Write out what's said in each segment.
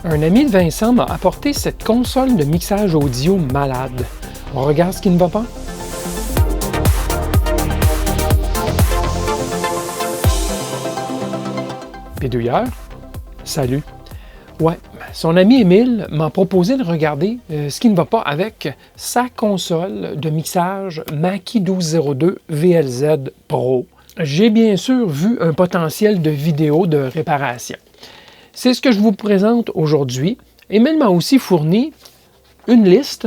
Un ami de Vincent m'a apporté cette console de mixage audio malade. On regarde ce qui ne va pas? Bidouilleur, salut. Ouais, son ami Émile m'a proposé de regarder ce qui ne va pas avec sa console de mixage Mackie 1202 VLZ Pro. J'ai bien sûr vu un potentiel de vidéo de réparation. C'est ce que je vous présente aujourd'hui. Émile m'a aussi fourni une liste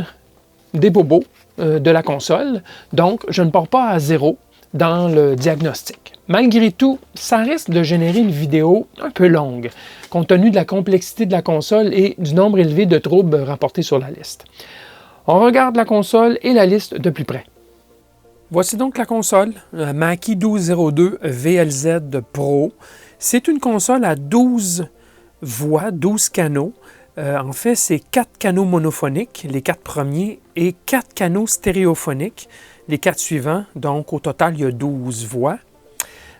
des bobos de la console, donc je ne pars pas à zéro dans le diagnostic. Malgré tout, ça risque de générer une vidéo un peu longue, compte tenu de la complexité de la console et du nombre élevé de troubles rapportés sur la liste. On regarde la console et la liste de plus près. Voici donc la console, la Mackie 1202 VLZ Pro. C'est une console à 12 voix, 12 canaux. En fait, c'est 4 canaux monophoniques, les 4 premiers, et 4 canaux stéréophoniques, les 4 suivants. Donc, au total, il y a 12 voix.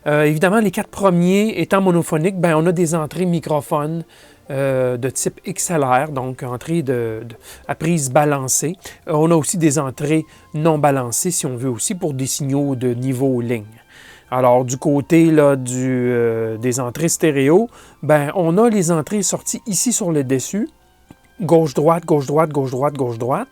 Évidemment, les 4 premiers étant monophoniques, on a des entrées microphones de type XLR, donc entrée à prise balancée. On a aussi des entrées non balancées, si on veut aussi, pour des signaux de niveau ligne. Alors, du côté là, des entrées stéréo, on a les entrées sorties ici sur le dessus, gauche-droite, gauche-droite, gauche-droite, gauche-droite.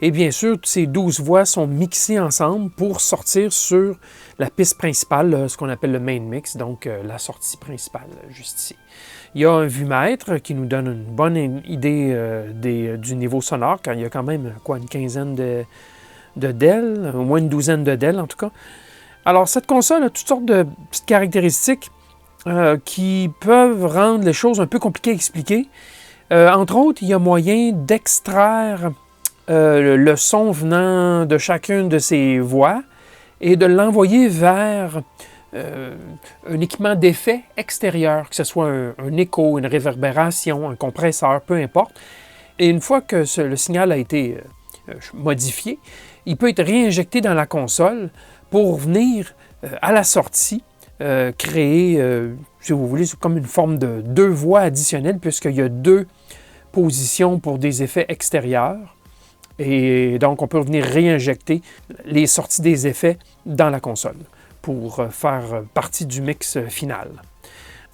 Et bien sûr, ces 12 voix sont mixées ensemble pour sortir sur la piste principale, ce qu'on appelle le main mix, donc la sortie principale, juste ici. Il y a un vumètre qui nous donne une bonne idée du niveau sonore, car il y a quand même une quinzaine de DEL, au moins une douzaine de DEL en tout cas. Alors, cette console a toutes sortes de petites caractéristiques qui peuvent rendre les choses un peu compliquées à expliquer. Entre autres, il y a moyen d'extraire le son venant de chacune de ces voix et de l'envoyer vers un équipement d'effet extérieur, que ce soit un écho, une réverbération, un compresseur, peu importe. Et une fois que le signal a été modifié, il peut être réinjecté dans la console pour venir à la sortie créer, si vous voulez, comme une forme de 2 voix additionnelles, puisqu'il y a 2 positions pour des effets extérieurs. Et donc, on peut venir réinjecter les sorties des effets dans la console pour faire partie du mix final.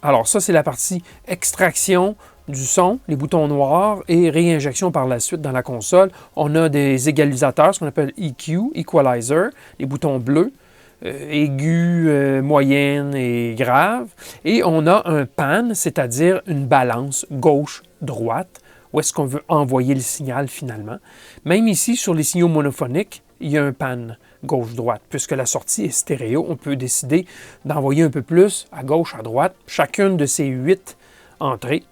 Alors ça, c'est la partie extraction du son, les boutons noirs, et réinjection par la suite dans la console. On a des égalisateurs, ce qu'on appelle EQ, Equalizer, les boutons bleus, aigu, moyenne et grave. Et on a un pan, c'est-à-dire une balance gauche-droite, où est-ce qu'on veut envoyer le signal finalement. Même ici, sur les signaux monophoniques, il y a un pan gauche-droite. Puisque la sortie est stéréo, on peut décider d'envoyer un peu plus à gauche, à droite, chacune de ces 8 entrées.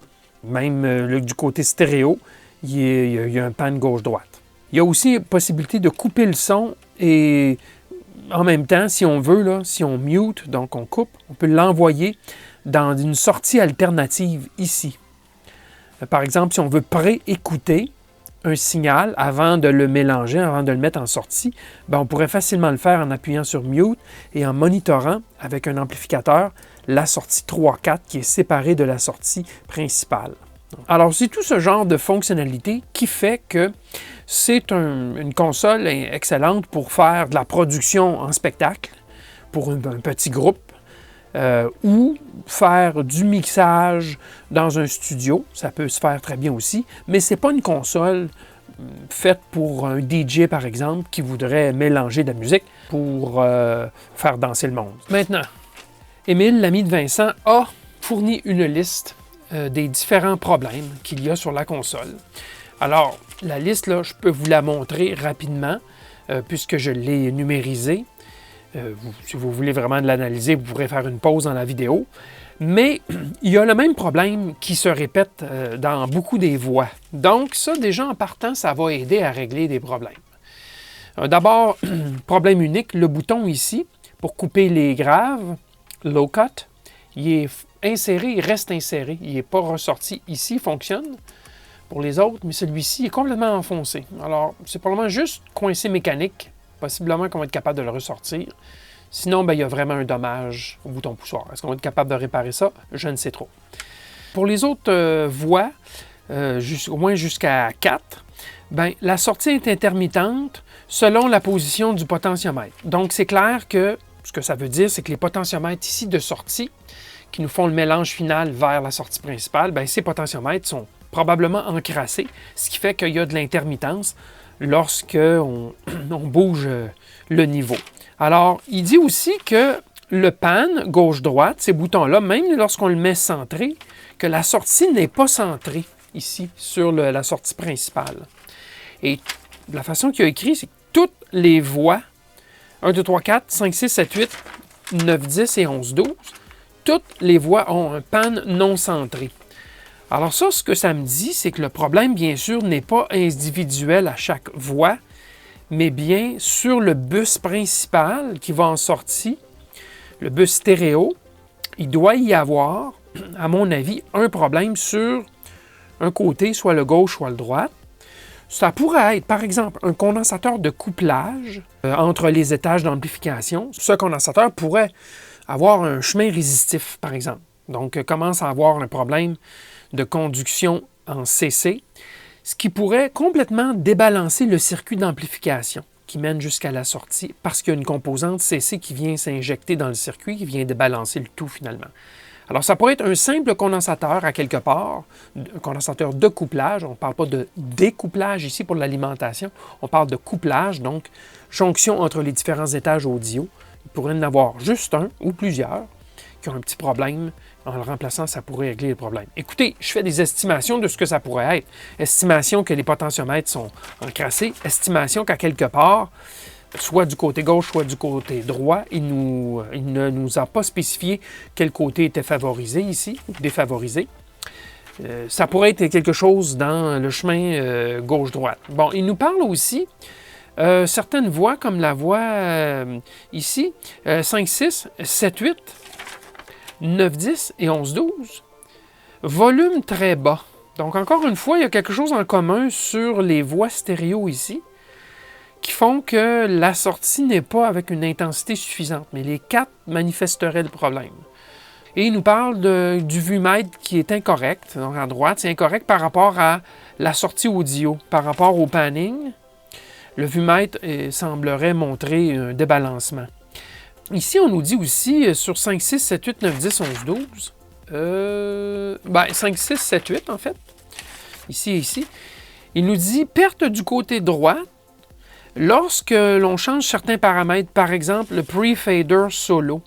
Même du côté stéréo, il y a un pan gauche-droite. Il y a aussi possibilité de couper le son et en même temps, si on veut, là, si on mute, donc on coupe, on peut l'envoyer dans une sortie alternative ici. Par exemple, si on veut pré-écouter un signal avant de le mélanger, avant de le mettre en sortie, on pourrait facilement le faire en appuyant sur Mute et en monitorant avec un amplificateur la sortie 3-4 qui est séparée de la sortie principale. Alors, c'est tout ce genre de fonctionnalité qui fait que c'est une console excellente pour faire de la production en spectacle pour un petit groupe ou faire du mixage dans un studio. Ça peut se faire très bien aussi, mais ce n'est pas une console faite pour un DJ, par exemple, qui voudrait mélanger de la musique pour faire danser le monde. Maintenant, Émile, l'ami de Vincent, a fourni une liste des différents problèmes qu'il y a sur la console. Alors, la liste, là, je peux vous la montrer rapidement, puisque je l'ai numérisée. Si vous voulez vraiment de l'analyser, vous pourrez faire une pause dans la vidéo. Mais il y a le même problème qui se répète dans beaucoup des voix. Donc ça, déjà en partant, ça va aider à régler des problèmes. D'abord, problème unique, le bouton ici, pour couper les graves, low cut, il est inséré, il reste inséré. Il n'est pas ressorti ici, il fonctionne pour les autres, mais celui-ci est complètement enfoncé. Alors, c'est probablement juste coincé mécanique. Possiblement qu'on va être capable de le ressortir. Sinon, il y a vraiment un dommage au bouton poussoir. Est-ce qu'on va être capable de réparer ça? Je ne sais trop. Pour les autres voix, au moins jusqu'à 4, bien, la sortie est intermittente selon la position du potentiomètre. Donc, c'est clair que ce que ça veut dire, c'est que les potentiomètres ici de sortie, qui nous font le mélange final vers la sortie principale, bien, ces potentiomètres sont probablement encrassés, ce qui fait qu'il y a de l'intermittence lorsqu'on on bouge le niveau. Alors, il dit aussi que le pan gauche-droite, ces boutons-là, même lorsqu'on le met centré, que la sortie n'est pas centrée ici sur la sortie principale. Et la façon qu'il a écrit, c'est que toutes les voies, 1, 2, 3, 4, 5, 6, 7, 8, 9, 10 et 11, 12, toutes les voies ont un pan non centré. Alors ça, ce que ça me dit, c'est que le problème, bien sûr, n'est pas individuel à chaque voie, mais bien sur le bus principal qui va en sortie, le bus stéréo, il doit y avoir, à mon avis, un problème sur un côté, soit le gauche, soit le droit. Ça pourrait être, par exemple, un condensateur de couplage entre les étages d'amplification. Ce condensateur pourrait avoir un chemin résistif, par exemple. Donc, commence à avoir un problème de conduction en CC, ce qui pourrait complètement débalancer le circuit d'amplification qui mène jusqu'à la sortie parce qu'il y a une composante CC qui vient s'injecter dans le circuit, qui vient débalancer le tout finalement. Alors, ça pourrait être un simple condensateur à quelque part, un condensateur de couplage. On ne parle pas de découplage ici pour l'alimentation, on parle de couplage, donc jonction entre les différents étages audio. Il pourrait y en avoir juste un ou plusieurs qui ont un petit problème. En le remplaçant, ça pourrait régler le problème. Écoutez, je fais des estimations de ce que ça pourrait être. Estimation que les potentiomètres sont encrassés. Estimation qu'à quelque part, soit du côté gauche, soit du côté droit, il ne nous a pas spécifié quel côté était favorisé ici, ou défavorisé. Ça pourrait être quelque chose dans le chemin gauche-droite. Bon, il nous parle aussi certaines voies, comme la voie ici, 5, 6, 7, 8, 9, 10 et 11, 12. Volume très bas. Donc, encore une fois, il y a quelque chose en commun sur les voies stéréo ici qui font que la sortie n'est pas avec une intensité suffisante, mais les 4 manifesteraient le problème. Et il nous parle du vumètre qui est incorrect. Donc, à droite, c'est incorrect par rapport à la sortie audio, par rapport au panning. Le vumètre semblerait montrer un débalancement. Ici, on nous dit aussi sur 5, 6, 7, 8, 9, 10, 11, 12. 5, 6, 7, 8 en fait. Ici et ici. Il nous dit perte du côté droit lorsque l'on change certains paramètres. Par exemple, le pre-fader solo.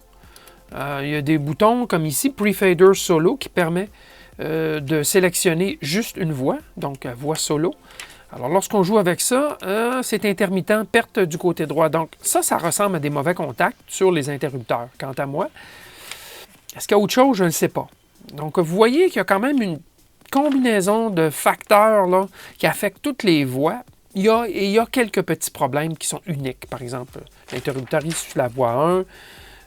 Il y a des boutons comme ici, pre-fader solo, qui permet de sélectionner juste une voix, donc voix solo. Alors, lorsqu'on joue avec ça, c'est intermittent, perte du côté droit. Donc, ça ressemble à des mauvais contacts sur les interrupteurs. Quant à moi, est-ce qu'il y a autre chose? Je ne sais pas. Donc, vous voyez qu'il y a quand même une combinaison de facteurs là, qui affectent toutes les voix. Il y a quelques petits problèmes qui sont uniques. Par exemple, l'interrupteur ici sur la voix 1.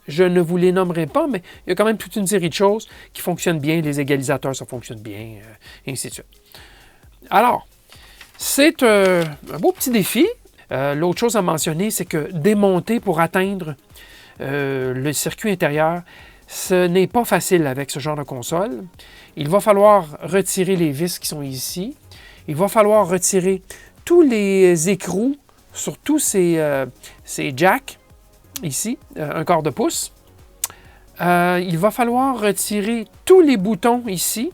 Je ne vous les nommerai pas, mais il y a quand même toute une série de choses qui fonctionnent bien. Les égalisateurs, ça fonctionne bien, et ainsi de suite. Alors, c'est un beau petit défi. L'autre chose à mentionner, c'est que démonter pour atteindre le circuit intérieur, ce n'est pas facile avec ce genre de console. Il va falloir retirer les vis qui sont ici. Il va falloir retirer tous les écrous sur tous ces jacks, ici, un quart de pouce. Il va falloir retirer tous les boutons ici.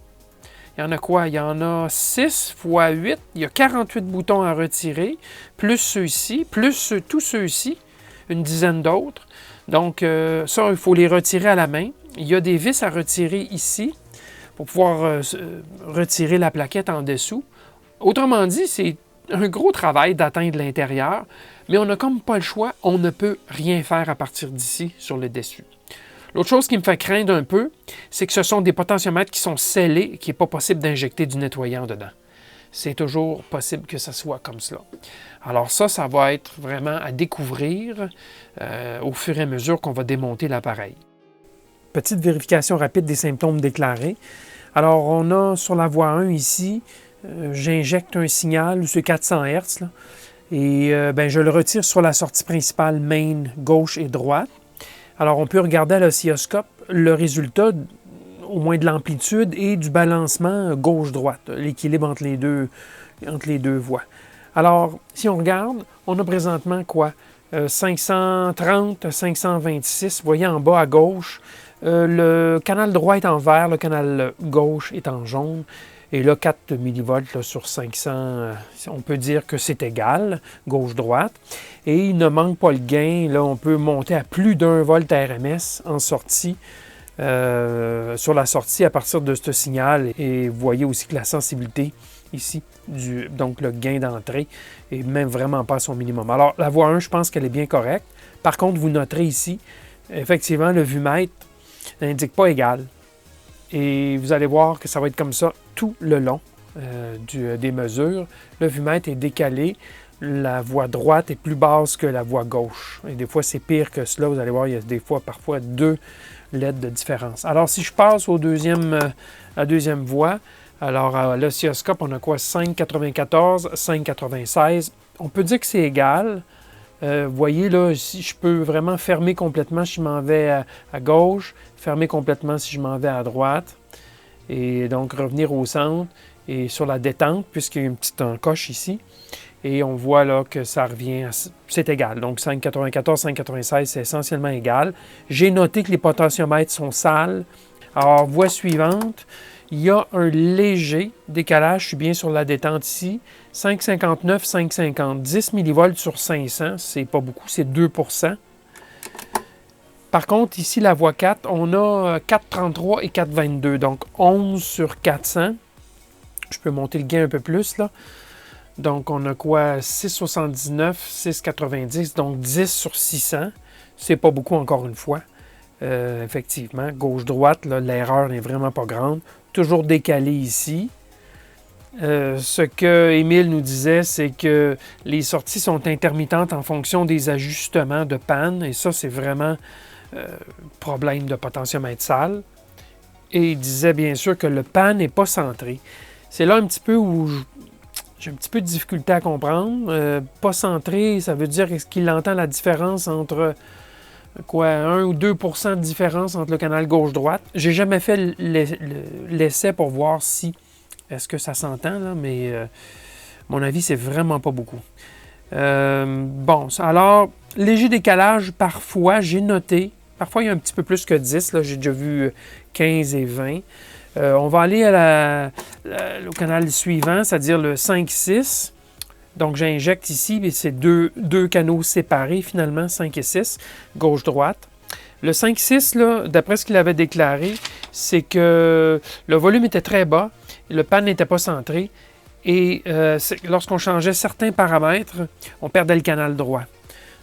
Il y en a quoi? Il y en a 6 fois 8. Il y a 48 boutons à retirer, plus ceux-ci, plus tous ceux-ci, une dizaine d'autres. Donc, ça, il faut les retirer à la main. Il y a des vis à retirer ici pour pouvoir retirer la plaquette en dessous. Autrement dit, c'est un gros travail d'atteindre l'intérieur, mais on n'a comme pas le choix. On ne peut rien faire à partir d'ici sur le dessus. L'autre chose qui me fait craindre un peu, c'est que ce sont des potentiomètres qui sont scellés et qu'il n'est pas possible d'injecter du nettoyant dedans. C'est toujours possible que ça soit comme cela. Alors ça va être vraiment à découvrir au fur et à mesure qu'on va démonter l'appareil. Petite vérification rapide des symptômes déclarés. Alors on a sur la voie 1 ici, j'injecte un signal, c'est 400 Hz, là, et je le retire sur la sortie principale main gauche et droite. Alors, on peut regarder à l'oscilloscope le résultat au moins de l'amplitude et du balancement gauche-droite, l'équilibre entre les deux voies. Alors, si on regarde, on a présentement quoi? 530, 526, vous voyez en bas à gauche, le canal droit est en vert, le canal gauche est en jaune. Et là, 4 millivolts là, sur 500, on peut dire que c'est égal, gauche-droite. Et il ne manque pas le gain. Là, on peut monter à plus d'1 volt RMS en sortie, sur la sortie à partir de ce signal. Et vous voyez aussi que la sensibilité ici, donc le gain d'entrée, est même vraiment pas à son minimum. Alors, la voie 1, je pense qu'elle est bien correcte. Par contre, vous noterez ici, effectivement, le vumètre n'indique pas égal. Et vous allez voir que ça va être comme ça tout le long des mesures. Le vumètre est décalé. La voie droite est plus basse que la voie gauche. Et des fois, c'est pire que cela. Vous allez voir, il y a des fois, parfois, 2 LED de différence. Alors, si je passe à la deuxième voie, alors à l'oscilloscope, on a quoi? 5,94, 5,96. On peut dire que c'est égal. Vous voyez là, si je peux vraiment fermer complètement si je m'en vais à gauche, fermer complètement si je m'en vais à droite, et donc revenir au centre et sur la détente, puisqu'il y a une petite encoche ici, et on voit là que ça revient, c'est égal. Donc 5,94, 5,96, c'est essentiellement égal. J'ai noté que les potentiomètres sont sales. Alors, voie suivante, il y a un léger décalage, je suis bien sur la détente ici, 5,59, 5,50, 10 millivolts sur 500, c'est pas beaucoup, c'est 2 %. Par contre, ici, la voie 4, on a 4,33 et 4,22, donc 11 sur 400. Je peux monter le gain un peu plus, là. Donc, on a quoi? 6,79, 6,90, donc 10 sur 600. C'est pas beaucoup, encore une fois. Effectivement, gauche-droite, l'erreur n'est vraiment pas grande. Toujours décalé ici. Ce que Émile nous disait, c'est que les sorties sont intermittentes en fonction des ajustements de panne. Et ça, c'est vraiment problème de potentiomètre sale. Et il disait bien sûr que le pan n'est pas centré. C'est là un petit peu où j'ai un petit peu de difficulté à comprendre. Pas centré, ça veut dire est-ce qu'il entend la différence entre... 1 ou 2 % de différence entre le canal gauche-droite. J'ai jamais fait l'essai pour voir si est-ce que ça s'entend, là, mais mon avis, c'est vraiment pas beaucoup. Bon, alors, léger décalage, parfois, j'ai noté, parfois il y a un petit peu plus que 10, là, j'ai déjà vu 15 et 20. On va aller au canal suivant, c'est-à-dire le 5-6. Donc, j'injecte ici, et c'est deux canaux séparés, finalement, 5 et 6, gauche-droite. Le 5-6, là, d'après ce qu'il avait déclaré, c'est que le volume était très bas, le pan n'était pas centré, et lorsqu'on changeait certains paramètres, on perdait le canal droit.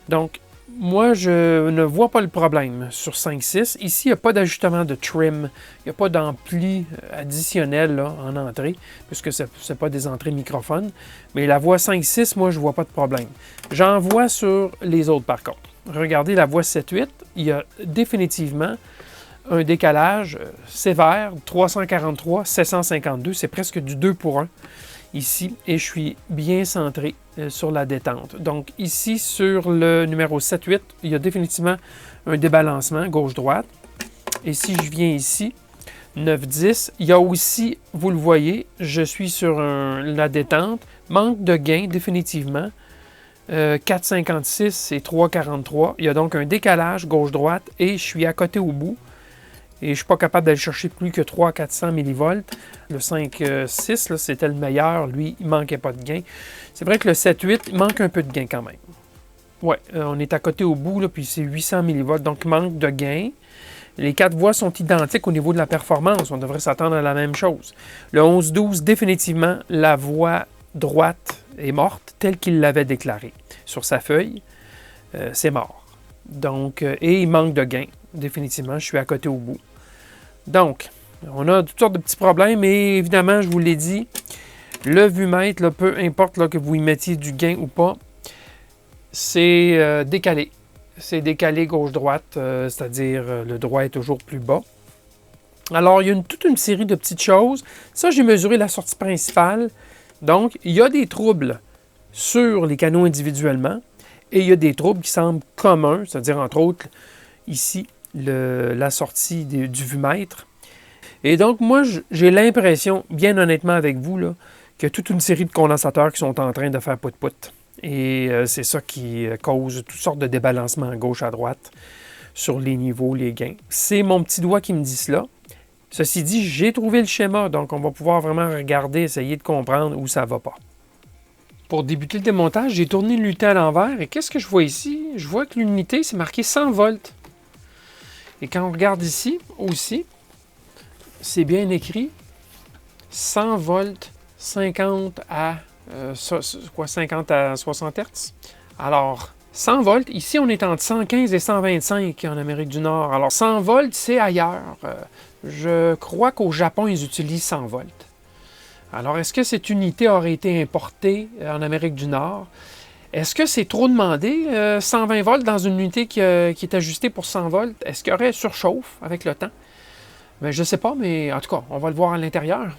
Donc, moi, je ne vois pas le problème sur 5-6. Ici, il n'y a pas d'ajustement de trim. Il n'y a pas d'ampli additionnel là, en entrée, puisque ce n'est pas des entrées microphones. Mais la voie 5-6, moi, je ne vois pas de problème. J'en vois sur les autres, par contre. Regardez la voie 7-8. Il y a définitivement un décalage sévère, 343, 752. C'est presque du 2 pour 1 ici, et je suis bien centré sur la détente. Donc ici, sur le numéro 7-8, il y a définitivement un débalancement gauche-droite. Et si je viens ici, 9-10, il y a aussi, vous le voyez, je suis sur la détente, manque de gain définitivement, 4,56 et 3,43. Il y a donc un décalage gauche-droite et je suis à côté au bout. Et je ne suis pas capable d'aller chercher plus que 300-400 millivolts. Le 5-6, c'était le meilleur. Lui, il ne manquait pas de gain. C'est vrai que le 7-8, il manque un peu de gain quand même. Oui, on est à côté au bout, là, puis c'est 800 millivolts, donc il manque de gain. Les 4 voies sont identiques au niveau de la performance. On devrait s'attendre à la même chose. Le 11-12, définitivement, la voie droite est morte, telle qu'il l'avait déclaré. Sur sa feuille, c'est mort. Donc, et il manque de gain. Définitivement, je suis à côté au bout. Donc, on a toutes sortes de petits problèmes, et évidemment, je vous l'ai dit, le vumètre, là, peu importe là, que vous y mettiez du gain ou pas, c'est décalé. C'est décalé gauche-droite, c'est-à-dire le droit est toujours plus bas. Alors, il y a toute une série de petites choses. Ça, j'ai mesuré la sortie principale. Donc, il y a des troubles sur les canaux individuellement, et il y a des troubles qui semblent communs, c'est-à-dire, entre autres, ici, la sortie du vumètre. Et donc, moi, j'ai l'impression, bien honnêtement avec vous, là, qu'il y a toute une série de condensateurs qui sont en train de faire pout-pout. Et c'est ça qui cause toutes sortes de débalancements gauche à droite sur les niveaux, les gains. C'est mon petit doigt qui me dit cela. Ceci dit, j'ai trouvé le schéma, donc on va pouvoir vraiment regarder, essayer de comprendre où ça ne va pas. Pour débuter le démontage, j'ai tourné l'unité à l'envers et qu'est-ce que je vois ici? Je vois que l'unité, c'est marqué 100 volts. Et quand on regarde ici aussi, c'est bien écrit 100 volts, 50 à 50 à 60 Hz. Alors, 100 volts, ici on est entre 115 et 125 en Amérique du Nord. Alors 100 volts, c'est ailleurs. Je crois qu'au Japon, ils utilisent 100 volts. Alors, est-ce que cette unité aurait été importée en Amérique du Nord? Est-ce que c'est trop demandé, 120 volts dans une unité qui est ajustée pour 100 volts? Est-ce qu'il y aurait surchauffe avec le temps? Ben, je ne sais pas, mais en tout cas, on va le voir à l'intérieur.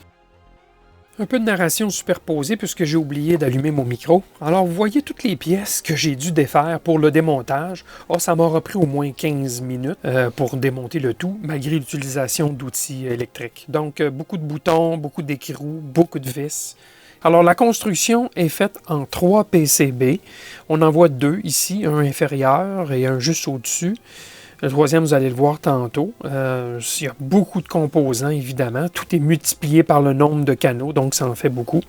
Un peu de narration superposée puisque j'ai oublié d'allumer mon micro. Alors, vous voyez toutes les pièces que j'ai dû défaire pour le démontage. Oh, ça m'aura pris au moins 15 minutes pour démonter le tout, malgré l'utilisation d'outils électriques. Donc, beaucoup de boutons, beaucoup d'écrous, beaucoup de vis. Alors, la construction est faite en 3 PCB. On en voit 2 ici, un inférieur et un juste au-dessus. Le troisième, vous allez le voir tantôt. Il y a beaucoup de composants, évidemment. Tout est multiplié par le nombre de canaux, donc ça en fait beaucoup.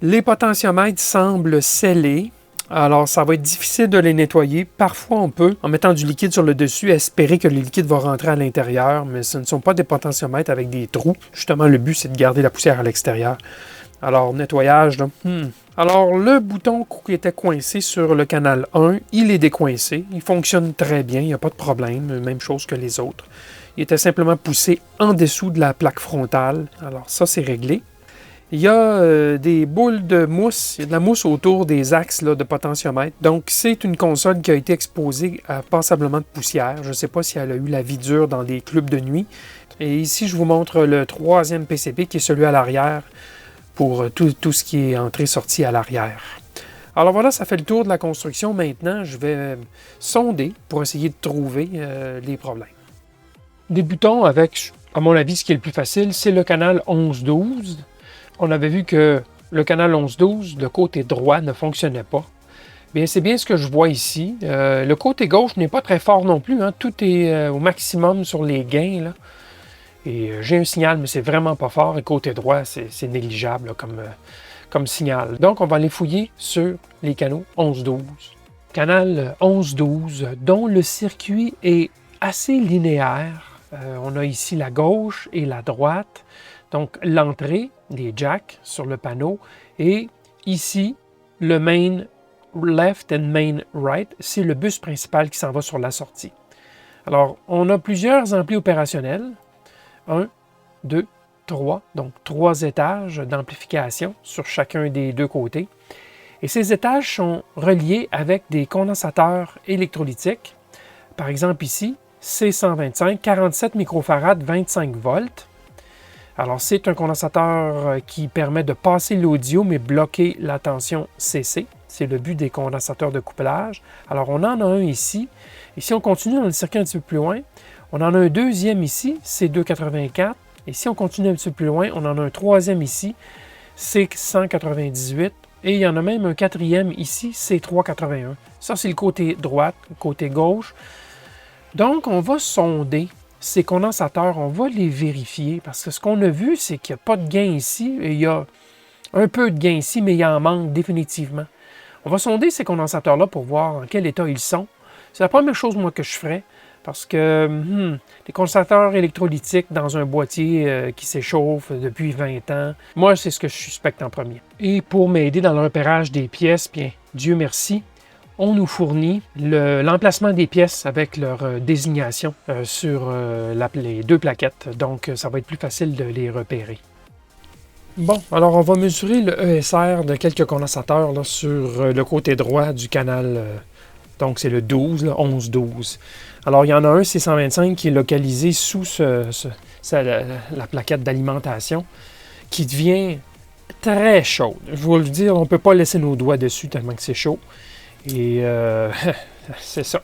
Les potentiomètres semblent scellés. Alors, ça va être difficile de les nettoyer. Parfois, on peut, en mettant du liquide sur le dessus, espérer que le liquide va rentrer à l'intérieur, mais ce ne sont pas des potentiomètres avec des trous. Justement, le but, c'est de garder la poussière à l'extérieur. Alors, nettoyage, là. Alors, le bouton qui était coincé sur le canal 1, il est décoincé. Il fonctionne très bien, il n'y a pas de problème, même chose que les autres. Il était simplement poussé en dessous de la plaque frontale. Alors, ça, c'est réglé. Il y a des boules de mousse, il y a de la mousse autour des axes là, de potentiomètre. Donc, c'est une console qui a été exposée à passablement de poussière. Je ne sais pas si elle a eu la vie dure dans des clubs de nuit. Et ici, je vous montre le troisième PCB qui est celui à l'arrière, pour tout ce qui est entrée-sortie à l'arrière. Alors voilà, ça fait le tour de la construction. Maintenant, je vais sonder pour essayer de trouver les problèmes. Débutons avec, à mon avis, ce qui est le plus facile, c'est le canal 11-12. On avait vu que le canal 11-12, le côté droit ne fonctionnait pas. Bien, c'est bien ce que je vois ici. Le côté gauche n'est pas très fort non plus. Hein. Tout est au maximum sur les gains, là. Et j'ai un signal, mais c'est vraiment pas fort. Et côté droit, c'est négligeable là, comme signal. Donc, on va aller fouiller sur les canaux 11-12. Canal 11-12, dont le circuit est assez linéaire. On a ici la gauche et la droite. Donc, l'entrée des jacks sur le panneau. Et ici, le main left and main right, c'est le bus principal qui s'en va sur la sortie. Alors, on a plusieurs amplis opérationnels. 1, 2, 3, donc 3 étages d'amplification sur chacun des deux côtés. Et ces étages sont reliés avec des condensateurs électrolytiques. Par exemple ici, C125, 47 microfarad, 25 volts. Alors c'est un condensateur qui permet de passer l'audio mais bloquer la tension CC. C'est le but des condensateurs de couplage. Alors on en a un ici. Et si on continue dans le circuit un petit peu plus loin, on en a un deuxième ici, C284. Et si on continue un petit peu plus loin, on en a un troisième ici, C198. Et il y en a même un quatrième ici, C381. Ça, c'est le côté droit, le côté gauche. Donc, on va sonder ces condensateurs, on va les vérifier. Parce que ce qu'on a vu, c'est qu'il n'y a pas de gain ici. Et il y a un peu de gain ici, mais il en manque définitivement. On va sonder ces condensateurs-là pour voir en quel état ils sont. C'est la première chose, moi, que je ferais. Parce que les condensateurs électrolytiques dans un boîtier qui s'échauffe depuis 20 ans, moi, c'est ce que je suspecte en premier. Et pour m'aider dans le repérage des pièces, bien, Dieu merci, on nous fournit l'emplacement des pièces avec leur désignation sur les deux plaquettes. Donc, ça va être plus facile de les repérer. Bon, alors on va mesurer le ESR de quelques condensateurs là, sur le côté droit du canal. Donc, c'est le 12, le 11-12. Alors, il y en a un, C125, qui est localisé sous la plaquette d'alimentation, qui devient très chaude. Je vais vous le dire, on ne peut pas laisser nos doigts dessus tellement que c'est chaud. Et c'est ça.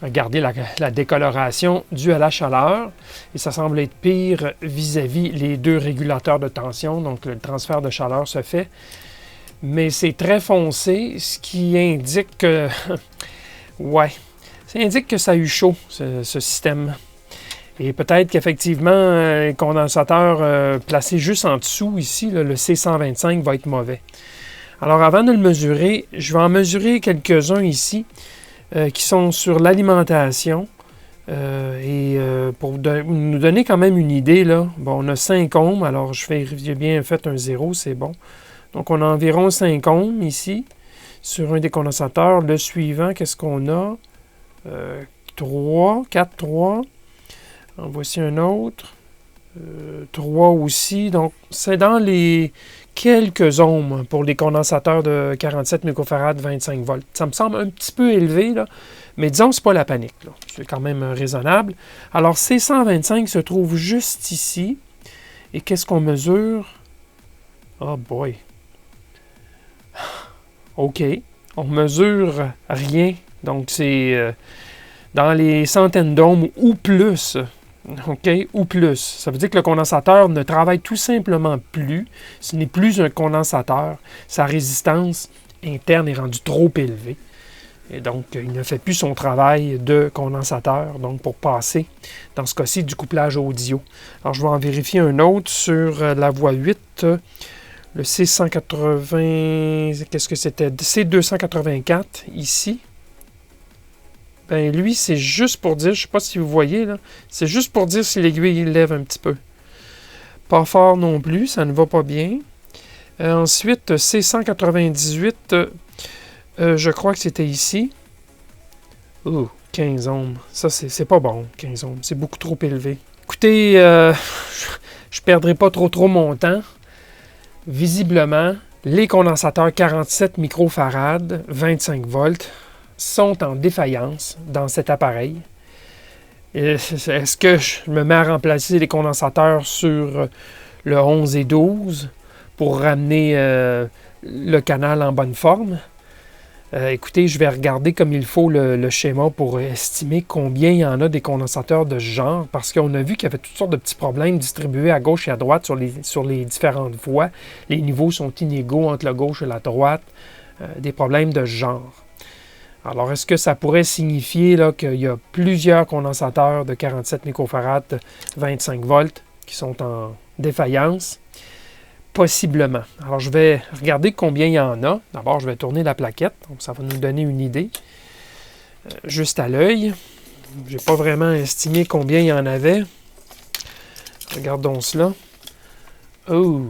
Regardez la décoloration due à la chaleur. Et ça semble être pire vis-à-vis les deux régulateurs de tension. Donc, le transfert de chaleur se fait. Mais c'est très foncé, ce qui indique que... ouais, ça indique que ça a eu chaud, ce système. Et peut-être qu'effectivement, un condensateur placé juste en dessous, ici, là, le C125 va être mauvais. Alors, avant de le mesurer, je vais en mesurer quelques-uns ici qui sont sur l'alimentation. Pour nous donner quand même une idée, là, bon, on a 5 ohms, alors j'ai bien fait un 0, c'est bon. Donc, on a environ 5 ohms ici, sur un des condensateurs. Le suivant, qu'est-ce qu'on a? 3, 4, 3. En voici un autre. 3 aussi. Donc, c'est dans les quelques ohms pour les condensateurs de 47 microfarad 25 volts. Ça me semble un petit peu élevé, là, mais disons, c'est pas la panique. C'est quand même raisonnable. Alors, C125 se trouve juste ici. Et qu'est-ce qu'on mesure? Oh boy! OK. On mesure rien. Donc, c'est dans les centaines d'ohms ou plus. OK? Ou plus. Ça veut dire que le condensateur ne travaille tout simplement plus. Ce n'est plus un condensateur. Sa résistance interne est rendue trop élevée. Et donc, il ne fait plus son travail de condensateur, donc pour passer, dans ce cas-ci, du couplage audio. Alors, je vais en vérifier un autre sur la voie 8. Le C180, qu'est-ce que c'était? C284, ici. Ben lui, c'est juste pour dire, je ne sais pas si vous voyez, là, c'est juste pour dire si l'aiguille lève un petit peu. Pas fort non plus, ça ne va pas bien. Ensuite, C198, je crois que c'était ici. 15 ohms. Ça, c'est pas bon, 15 ohms. C'est beaucoup trop élevé. Écoutez, je ne perdrai pas trop mon temps. Visiblement, les condensateurs 47 microfarad, 25 volts, sont en défaillance dans cet appareil. Est-ce que je me mets à remplacer les condensateurs sur le 11 et 12 pour ramener le canal en bonne forme? Écoutez, je vais regarder comme il faut le schéma pour estimer combien il y en a des condensateurs de ce genre, parce qu'on a vu qu'il y avait toutes sortes de petits problèmes distribués à gauche et à droite sur les différentes voies. Les niveaux sont inégaux entre la gauche et la droite, des problèmes de ce genre. Alors, est-ce que ça pourrait signifier qu'il y a plusieurs condensateurs de 47 microfarad 25 volts qui sont en défaillance? Possiblement. Alors, je vais regarder combien il y en a. D'abord, je vais tourner la plaquette. Donc, ça va nous donner une idée. Juste à l'œil. Je n'ai pas vraiment estimé combien il y en avait. Regardons cela. Oh!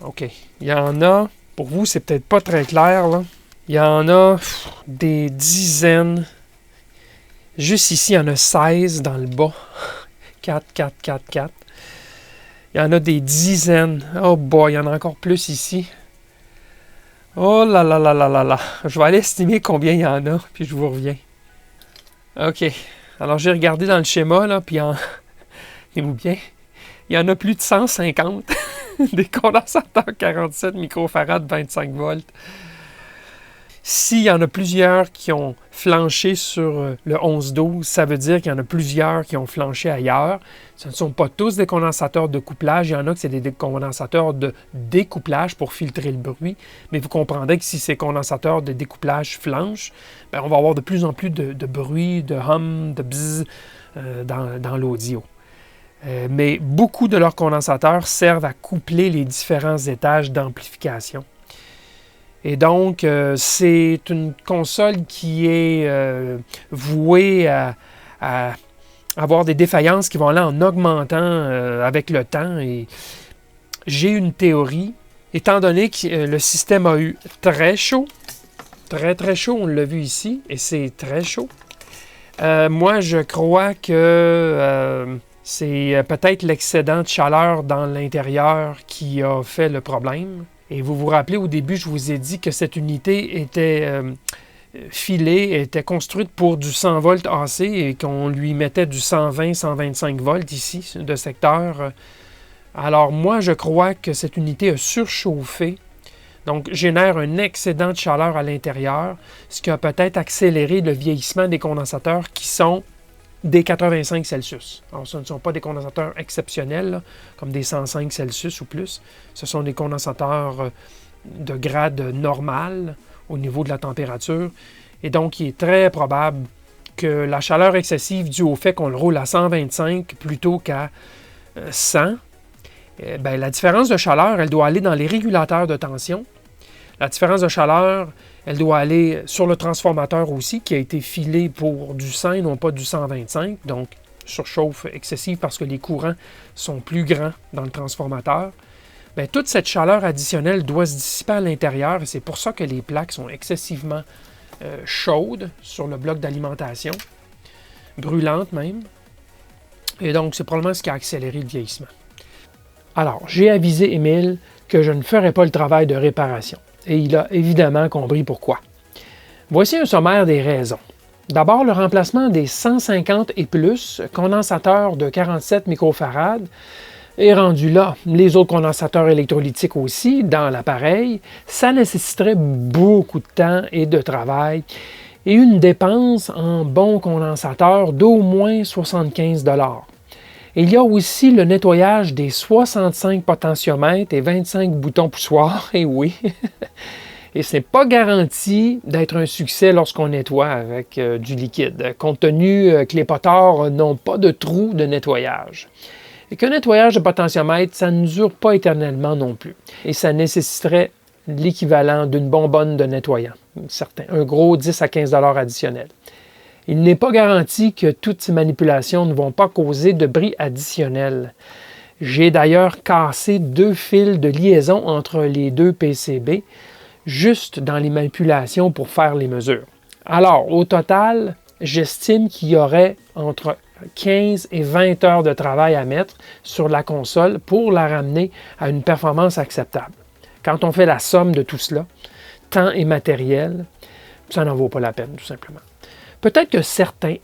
OK. Il y en a, pour vous, c'est peut-être pas très clair, là. Il y en a des dizaines. Juste ici, il y en a 16 dans le bas. 4. Il y en a des dizaines. Oh boy, il y en a encore plus ici. Oh là là là là là là. Je vais aller estimer combien il y en a, puis je vous reviens. OK. Alors, j'ai regardé dans le schéma, là, puis tenez-vous bien, il y en a plus de 150 des condensateurs 47 microfarad 25 volts. S'il y en a plusieurs qui ont flanché sur le 11-12, ça veut dire qu'il y en a plusieurs qui ont flanché ailleurs. Ce ne sont pas tous des condensateurs de couplage. Il y en a que c'est des condensateurs de découplage pour filtrer le bruit. Mais vous comprendrez que si ces condensateurs de découplage flanchent, on va avoir de plus en plus de bruit, de hum, de bzzz dans l'audio. Mais beaucoup de leurs condensateurs servent à coupler les différents étages d'amplification. Et donc, c'est une console qui est vouée à avoir des défaillances qui vont aller en augmentant avec le temps. Et j'ai une théorie, étant donné que le système a eu très chaud, très chaud, on l'a vu ici, et c'est très chaud. Moi, je crois que c'est peut-être l'excédent de chaleur dans l'intérieur qui a fait le problème. Et vous vous rappelez, au début, je vous ai dit que cette unité était filée, était construite pour du 100 volts AC et qu'on lui mettait du 120-125 volts ici, de secteur. Alors moi, je crois que cette unité a surchauffé Donc, génère un excédent de chaleur à l'intérieur, ce qui a peut-être accéléré le vieillissement des condensateurs qui sont des 85 Celsius. Alors, ce ne sont pas des condensateurs exceptionnels, là, comme des 105 Celsius ou plus. Ce sont des condensateurs de grade normal au niveau de la température. Et donc, il est très probable que la chaleur excessive due au fait qu'on le roule à 125 plutôt qu'à 100, bien, la différence de chaleur, elle doit aller dans les régulateurs de tension. La différence de chaleur, elle doit aller sur le transformateur aussi, qui a été filé pour du 100 et non pas du 125. Donc, surchauffe excessive parce que les courants sont plus grands dans le transformateur. Bien, toute cette chaleur additionnelle doit se dissiper à l'intérieur et c'est pour ça que les plaques sont excessivement chaudes sur le bloc d'alimentation, brûlantes même. Et donc, c'est probablement ce qui a accéléré le vieillissement. Alors, j'ai avisé Émile que je ne ferais pas le travail de réparation. Et il a évidemment compris pourquoi. Voici un sommaire des raisons. D'abord, le remplacement des 150 et plus condensateurs de 47 microfarad est rendu là. Les autres condensateurs électrolytiques aussi, dans l'appareil, ça nécessiterait beaucoup de temps et de travail et une dépense en bons condensateurs d'au moins 75 $. Il y a aussi le nettoyage des 65 potentiomètres et 25 boutons poussoirs, et oui, et ce n'est pas garanti d'être un succès lorsqu'on nettoie avec du liquide, compte tenu que les potards n'ont pas de trou de nettoyage. Et qu'un nettoyage de potentiomètre, ça ne dure pas éternellement non plus. Et ça nécessiterait l'équivalent d'une bonbonne de nettoyant, un gros 10 à 15 $ additionnels. Il n'est pas garanti que toutes ces manipulations ne vont pas causer de bris additionnel. J'ai d'ailleurs cassé 2 fils de liaison entre les 2 PCB, juste dans les manipulations pour faire les mesures. Alors, au total, j'estime qu'il y aurait entre 15 et 20 heures de travail à mettre sur la console pour la ramener à une performance acceptable. Quand on fait la somme de tout cela, temps et matériel, ça n'en vaut pas la peine, tout simplement. Peut-être que certains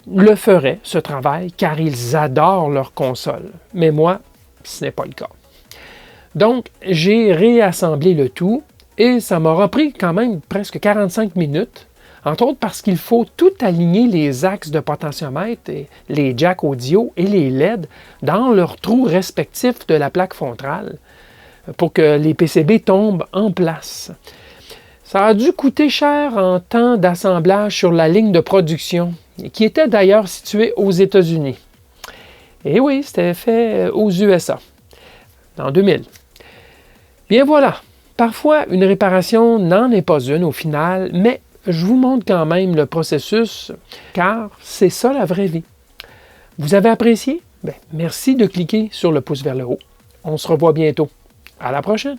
le feraient, ce travail, car ils adorent leur console. Mais moi, ce n'est pas le cas. Donc, j'ai réassemblé le tout et ça m'aura pris quand même presque 45 minutes, entre autres parce qu'il faut tout aligner les axes de potentiomètre, et les jacks audio et les LED dans leurs trous respectifs de la plaque frontale pour que les PCB tombent en place. Ça a dû coûter cher en temps d'assemblage sur la ligne de production, qui était d'ailleurs située aux États-Unis. Et oui, c'était fait aux USA, en 2000. Bien voilà, parfois une réparation n'en est pas une au final, mais je vous montre quand même le processus, car c'est ça la vraie vie. Vous avez apprécié? Bien, merci de cliquer sur le pouce vers le haut. On se revoit bientôt. À la prochaine!